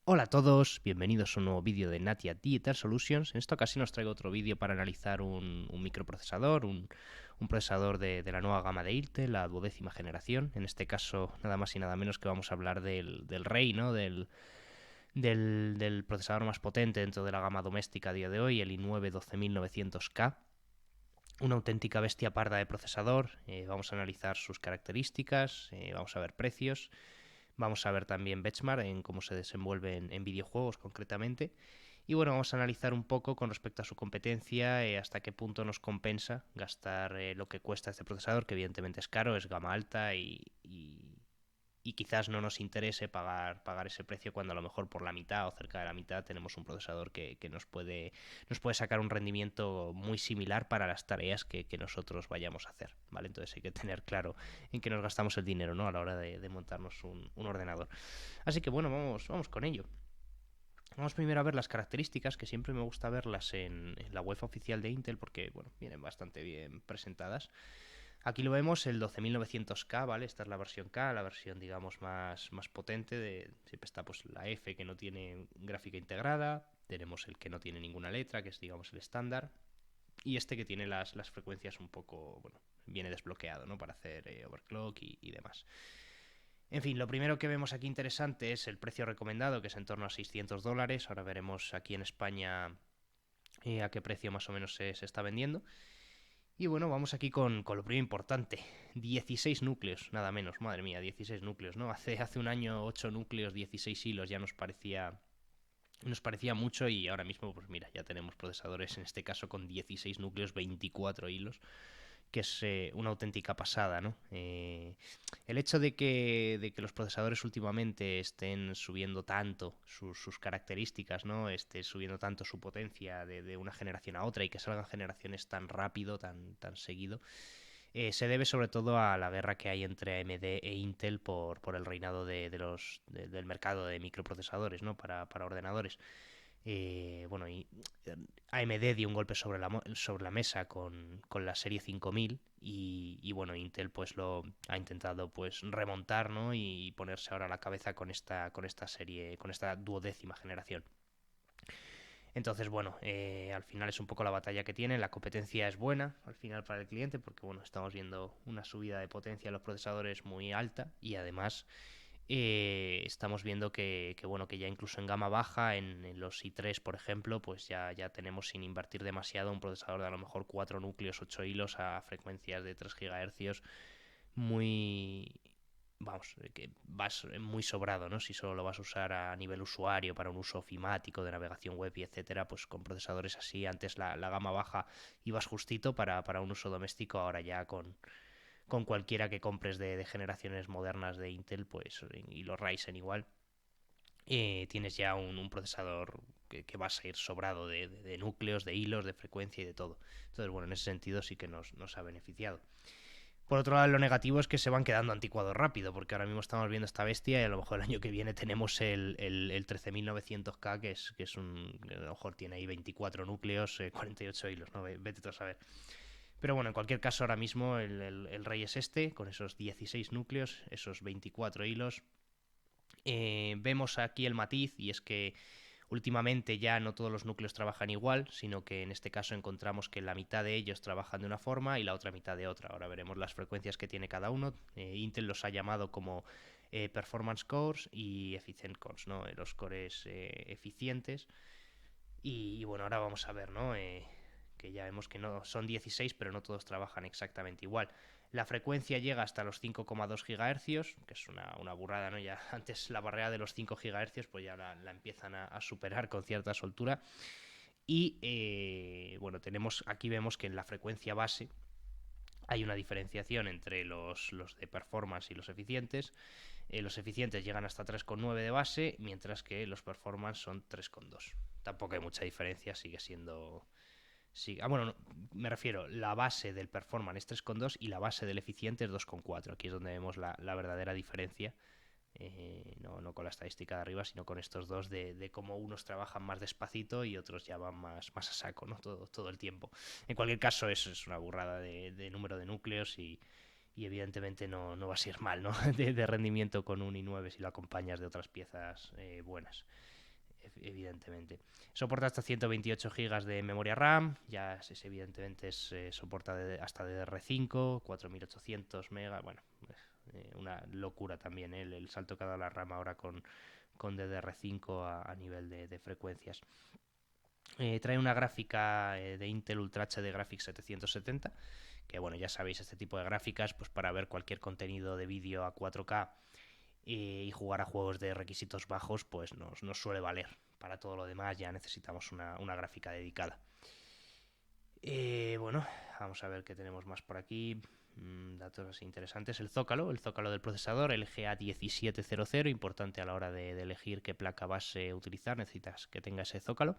Hola a todos, bienvenidos a un nuevo vídeo de Natia Digital Solutions. En esta ocasión os traigo otro vídeo para analizar un microprocesador, un procesador de la nueva gama de Intel, la 12ª generación. En este caso, nada más y nada menos que vamos a hablar del Rey, ¿no? Del procesador más potente dentro de la gama doméstica a día de hoy, el i9 12900K. Una auténtica bestia parda de procesador. Vamos a analizar sus características, vamos a ver precios. Vamos a ver también benchmark en cómo se desenvuelve en videojuegos concretamente. Y bueno, vamos a analizar un poco con respecto a su competencia, hasta qué punto nos compensa gastar lo que cuesta este procesador, que evidentemente es caro, es gama alta y quizás no nos interese pagar ese precio cuando a lo mejor por la mitad o cerca de la mitad tenemos un procesador que nos puede sacar un rendimiento muy similar para las tareas que nosotros vayamos a hacer, ¿vale? Entonces hay que tener claro en qué nos gastamos el dinero, ¿no? A la hora de montarnos un ordenador. Así que bueno, vamos con ello. Vamos primero a ver las características, que siempre me gusta verlas en la web oficial de Intel porque, bueno, vienen bastante bien presentadas. Aquí lo vemos, el 12900K, ¿vale? Esta es la versión K, la versión, digamos, más potente. Siempre está pues la F, que no tiene gráfica integrada. Tenemos el que no tiene ninguna letra, que es, digamos, el estándar. Y este que tiene las frecuencias un poco, bueno, viene desbloqueado, ¿no? Para hacer overclock y demás. En fin, lo primero que vemos aquí interesante es el precio recomendado, que es en torno a $600. Ahora veremos aquí en España a qué precio más o menos se está vendiendo. Y bueno, vamos aquí con lo primero importante. 16 núcleos, nada menos. Madre mía, 16 núcleos, ¿no? Hace un año 8 núcleos, 16 hilos ya nos parecía mucho y ahora mismo, pues mira, ya tenemos procesadores, en este caso con 16 núcleos, 24 hilos, que es una auténtica pasada, ¿no? El hecho de que los procesadores últimamente estén subiendo tanto sus características, ¿no? Esté subiendo tanto su potencia de una generación a otra y que salgan generaciones tan rápido, tan seguido, se debe sobre todo a la guerra que hay entre AMD e Intel por el reinado del mercado de microprocesadores, ¿no? Para ordenadores. Bueno, AMD dio un golpe sobre la mesa con la serie 5000 y bueno, Intel pues lo ha intentado pues remontar, ¿no? Y ponerse ahora a la cabeza con esta serie, con esta 12ª generación. Entonces, bueno, al final es un poco la batalla que tienen. La competencia es buena al final para el cliente porque, bueno, estamos viendo una subida de potencia en los procesadores muy alta y además estamos viendo bueno, que ya incluso en gama baja, en los i3, por ejemplo, pues ya tenemos sin invertir demasiado un procesador de a lo mejor 4 núcleos, 8 hilos a frecuencias de 3 GHz muy, vamos, que vas muy sobrado, ¿no? Si solo lo vas a usar a nivel usuario para un uso ofimático de navegación web y etcétera, pues con procesadores así, antes la gama baja ibas justito para un uso doméstico, ahora ya con cualquiera que compres de generaciones modernas de Intel, pues, y los Ryzen igual, tienes ya un procesador que vas a ir sobrado de núcleos, de hilos, de frecuencia y de todo. Entonces, bueno, en ese sentido sí que nos ha beneficiado. Por otro lado, lo negativo es que se van quedando anticuados rápido, porque ahora mismo estamos viendo esta bestia y a lo mejor el año que viene tenemos el 13900K, que a lo mejor tiene ahí 24 núcleos, 48 hilos, ¿no? Vete tú a saber. Pero bueno, en cualquier caso, ahora mismo el rey es este, con esos 16 núcleos, esos 24 hilos. Vemos aquí el matiz, y es que últimamente ya no todos los núcleos trabajan igual, sino que en este caso encontramos que la mitad de ellos trabajan de una forma y la otra mitad de otra. Ahora veremos las frecuencias que tiene cada uno. Intel los ha llamado como performance cores y efficient cores, ¿no? Los cores eficientes. Y bueno, ahora vamos a ver, ¿no? Que ya vemos que no son 16, pero no todos trabajan exactamente igual. La frecuencia llega hasta los 5,2 GHz, que es una burrada, ¿no? Ya antes la barrera de los 5 GHz, pues ya la empiezan a superar con cierta soltura. Y bueno, aquí vemos que en la frecuencia base hay una diferenciación entre los de performance y los eficientes. Los eficientes llegan hasta 3,9 de base, mientras que los performance son 3,2. Tampoco hay mucha diferencia, sigue siendo. Sí, bueno, no, me refiero, la base del performance es 3,2 y la base del eficiente es 2,4. Aquí es donde vemos la verdadera diferencia. No con la estadística de arriba, sino con estos dos de cómo unos trabajan más despacito y otros ya van más a saco, ¿no? Todo el tiempo. En cualquier caso, eso es una burrada de número de núcleos y evidentemente no va a ser mal, ¿no? de rendimiento con un i9 si lo acompañas de otras piezas buenas, evidentemente. Soporta hasta 128 GB de memoria RAM, ya evidentemente soporta hasta DDR5, 4800 MB, bueno, una locura también el salto que ha dado la RAM ahora con DDR5 a nivel de frecuencias. Trae una gráfica de Intel Ultra HD Graphics 770, que bueno, ya sabéis, este tipo de gráficas, pues para ver cualquier contenido de vídeo a 4K y jugar a juegos de requisitos bajos, pues nos suele valer. Para todo lo demás ya necesitamos una gráfica dedicada. Bueno, vamos a ver qué tenemos más por aquí. Datos así interesantes. El zócalo del procesador, el GA1700, importante a la hora de elegir qué placa base utilizar, necesitas que tenga ese zócalo.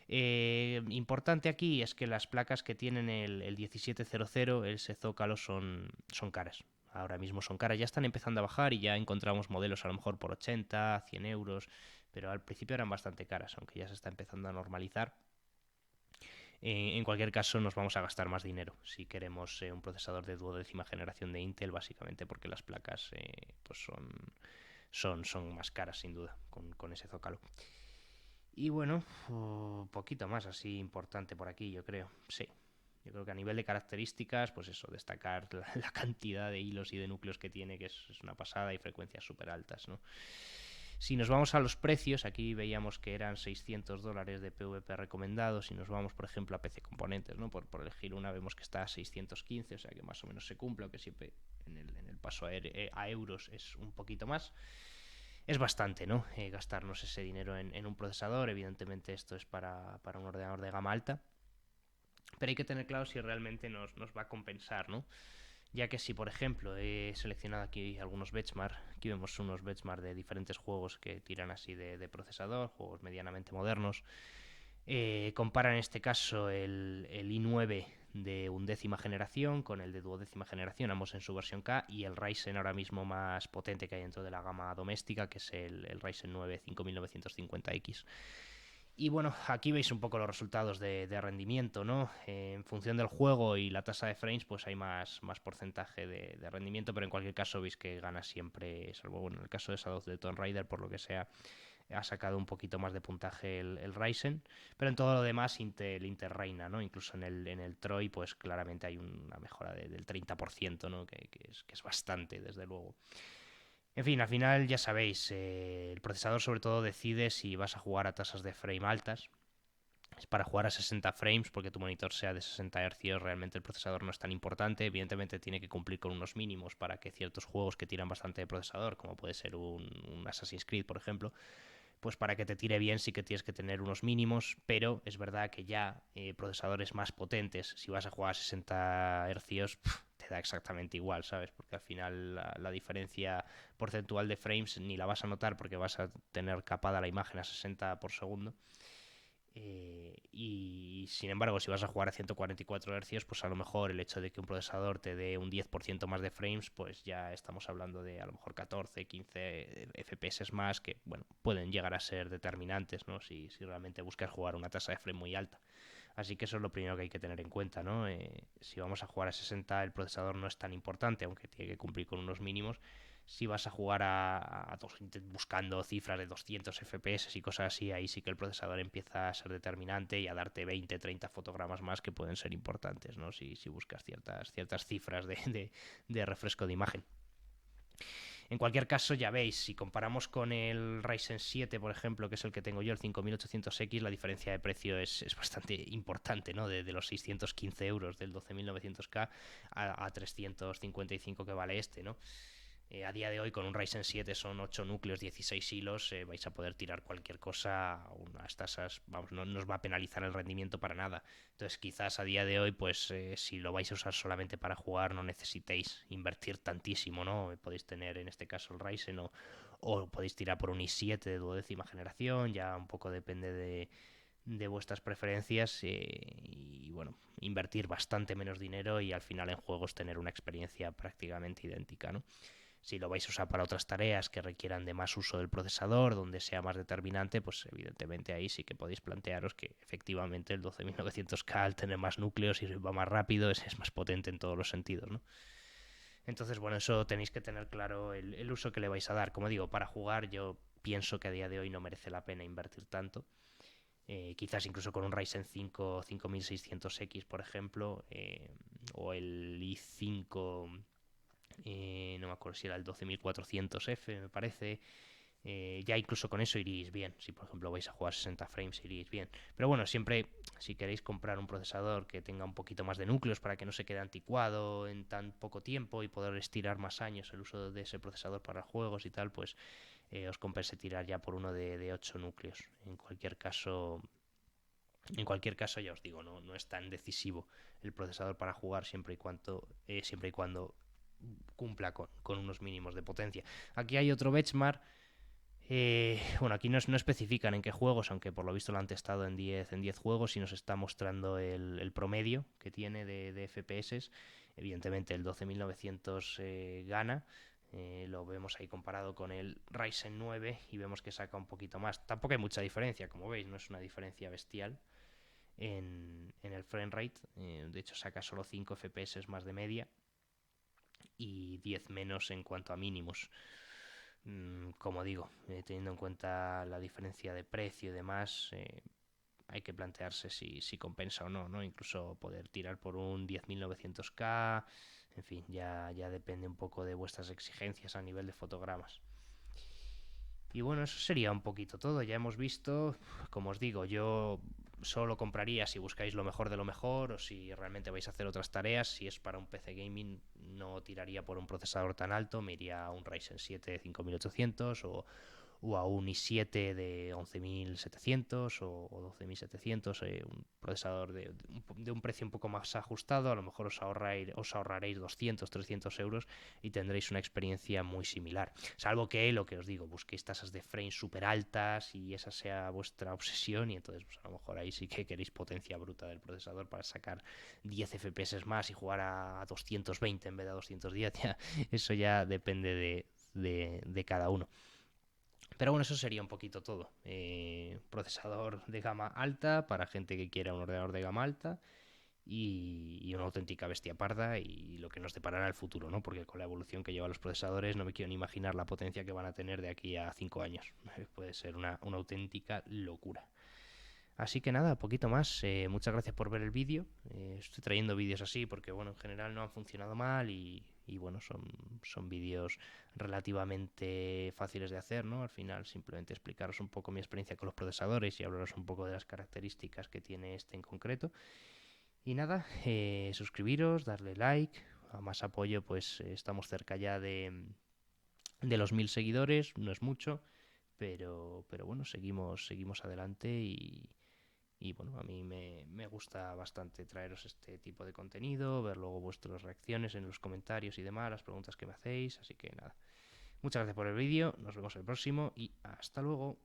Importante aquí es que las placas que tienen el 1700, ese zócalo, son caras. Ahora mismo son caras, ya están empezando a bajar y ya encontramos modelos a lo mejor por 80, 100 euros, pero al principio eran bastante caras, aunque ya se está empezando a normalizar. En cualquier caso, nos vamos a gastar más dinero si queremos un procesador de duodécima generación de Intel, básicamente porque las placas pues son más caras, sin duda, con ese zócalo. Y bueno, poquito más así importante por aquí, yo creo. Sí, yo creo que a nivel de características, pues eso, destacar la cantidad de hilos y de núcleos que tiene, que es una pasada, y frecuencias súper altas, ¿no? Si nos vamos a los precios, aquí veíamos que eran $600 de PVP recomendado. Si nos vamos, por ejemplo, a PC Componentes, ¿no? Por elegir una, vemos que está a 615, o sea que más o menos se cumple, aunque siempre en el paso a euros es un poquito más. Es bastante, ¿no? Gastarnos ese dinero en un procesador. Evidentemente esto es para un ordenador de gama alta. Pero hay que tener claro si realmente nos va a compensar, ¿no? Ya que si, por ejemplo, he seleccionado aquí algunos benchmark, aquí vemos unos benchmark de diferentes juegos que tiran así de procesador, juegos medianamente modernos. Comparan en este caso el i9 de undécima generación con el de duodécima generación, ambos en su versión K, y el Ryzen ahora mismo más potente que hay dentro de la gama doméstica, que es el Ryzen 9 5950X. Y bueno, aquí veis un poco los resultados de rendimiento, ¿no? En función del juego y la tasa de frames, pues hay más porcentaje de rendimiento, pero en cualquier caso veis que gana siempre, salvo bueno, en el caso de Shadow of the Tomb Raider, por lo que sea, ha sacado un poquito más de puntaje el Ryzen, pero en todo lo demás Intel reina, ¿no? Incluso en el Troy, pues claramente hay una mejora del 30%, ¿no? Que es bastante, desde luego. En fin, al final ya sabéis, el procesador sobre todo decide si vas a jugar a tasas de frame altas. Es para jugar a 60 frames, porque tu monitor sea de 60 Hz, realmente el procesador no es tan importante. Evidentemente tiene que cumplir con unos mínimos para que ciertos juegos que tiran bastante de procesador, como puede ser un Assassin's Creed, por ejemplo, pues para que te tire bien sí que tienes que tener unos mínimos, pero es verdad que ya procesadores más potentes, si vas a jugar a 60 Hz, te da exactamente igual, ¿sabes? Porque al final la diferencia porcentual de frames ni la vas a notar porque vas a tener capada la imagen a 60 por segundo. Y sin embargo, si vas a jugar a 144 Hz, pues a lo mejor el hecho de que un procesador te dé un 10% más de frames, pues ya estamos hablando de a lo mejor 14, 15 FPS más, que bueno, pueden llegar a ser determinantes, ¿no? Si realmente buscas jugar una tasa de frame muy alta. Así que eso es lo primero que hay que tener en cuenta, ¿no? Si vamos a jugar a 60, el procesador no es tan importante, aunque tiene que cumplir con unos mínimos. Si vas a jugar buscando cifras de 200 FPS y cosas así, ahí sí que el procesador empieza a ser determinante y a darte 20, 30 fotogramas más que pueden ser importantes, ¿no? Si buscas ciertas cifras de refresco de imagen. En cualquier caso, ya veis, si comparamos con el Ryzen 7, por ejemplo, que es el que tengo yo, el 5800X, la diferencia de precio es bastante importante, ¿no? De los 615 euros del 12900K a 355 que vale este, ¿no? A día de hoy con un Ryzen 7 son 8 núcleos, 16 hilos, vais a poder tirar cualquier cosa a unas tasas, vamos, no os va a penalizar el rendimiento para nada. Entonces quizás a día de hoy, pues si lo vais a usar solamente para jugar no necesitéis invertir tantísimo, ¿no? Podéis tener en este caso el Ryzen o podéis tirar por un i7 de duodécima generación, ya un poco depende de vuestras preferencias y bueno, invertir bastante menos dinero y al final en juegos tener una experiencia prácticamente idéntica, ¿no? Si lo vais a usar para otras tareas que requieran de más uso del procesador, donde sea más determinante, pues evidentemente ahí sí que podéis plantearos que efectivamente el 12900K al tener más núcleos y va más rápido es más potente en todos los sentidos, ¿no? Entonces, bueno, eso tenéis que tener claro el uso que le vais a dar. Como digo, para jugar yo pienso que a día de hoy no merece la pena invertir tanto. Quizás incluso con un Ryzen 5 5600X, por ejemplo, o el i5, no me acuerdo si era el 12400F, me parece. Ya incluso con eso iríais bien. Si por ejemplo vais a jugar 60 frames iríais bien. Pero bueno, siempre si queréis comprar un procesador que tenga un poquito más de núcleos para que no se quede anticuado en tan poco tiempo y poder estirar más años el uso de ese procesador para juegos y tal, pues os compense tirar ya por uno de 8 núcleos. En cualquier caso ya os digo, no es tan decisivo el procesador para jugar siempre y cuando cumpla con unos mínimos de potencia. Aquí hay otro benchmark. Bueno, aquí no especifican en qué juegos, aunque por lo visto lo han testado en diez juegos y nos está mostrando el promedio que tiene de FPS. Evidentemente el 12900 gana. Lo vemos ahí comparado con el Ryzen 9 y vemos que saca un poquito más. Tampoco hay mucha diferencia, como veis, no es una diferencia bestial en el frame rate. De hecho, saca solo 5 FPS más de media y 10 menos en cuanto a mínimos. Como digo, teniendo en cuenta la diferencia de precio y demás, hay que plantearse si compensa o no, ¿no? Incluso poder tirar por un 10900K, en fin, ya depende un poco de vuestras exigencias a nivel de fotogramas. Y bueno, eso sería un poquito todo. Ya hemos visto, como os digo, yo solo compraría si buscáis lo mejor de lo mejor o si realmente vais a hacer otras tareas. Si es para un PC gaming, no tiraría por un procesador tan alto, me iría a un Ryzen 7 5800 o a un i7 de 11.700 o 12.700, un procesador de un precio un poco más ajustado. A lo mejor os ahorraréis 200, 300 euros y tendréis una experiencia muy similar. Salvo que, lo que os digo, busquéis tasas de frame súper altas y esa sea vuestra obsesión y entonces pues, a lo mejor ahí sí que queréis potencia bruta del procesador para sacar 10 FPS más y jugar a 220 en vez de a 210. Eso ya depende de cada uno. Pero bueno, eso sería un poquito todo. Procesador de gama alta para gente que quiera un ordenador de gama alta y una auténtica bestia parda y lo que nos deparará el futuro, ¿no? Porque con la evolución que llevan los procesadores no me quiero ni imaginar la potencia que van a tener de aquí a 5 años. Puede ser una auténtica locura. Así que nada, poquito más. Muchas gracias por ver el vídeo. Estoy trayendo vídeos así porque, bueno, en general no han funcionado mal y bueno, son vídeos relativamente fáciles de hacer, ¿no? Al final simplemente explicaros un poco mi experiencia con los procesadores y hablaros un poco de las características que tiene este en concreto. Y nada, suscribiros, darle like. A más apoyo, pues estamos cerca ya de los 1000 seguidores, no es mucho, pero bueno, seguimos adelante y bueno, a mí me gusta bastante traeros este tipo de contenido, ver luego vuestras reacciones en los comentarios y demás, las preguntas que me hacéis. Así que nada, muchas gracias por el vídeo, nos vemos el próximo y hasta luego.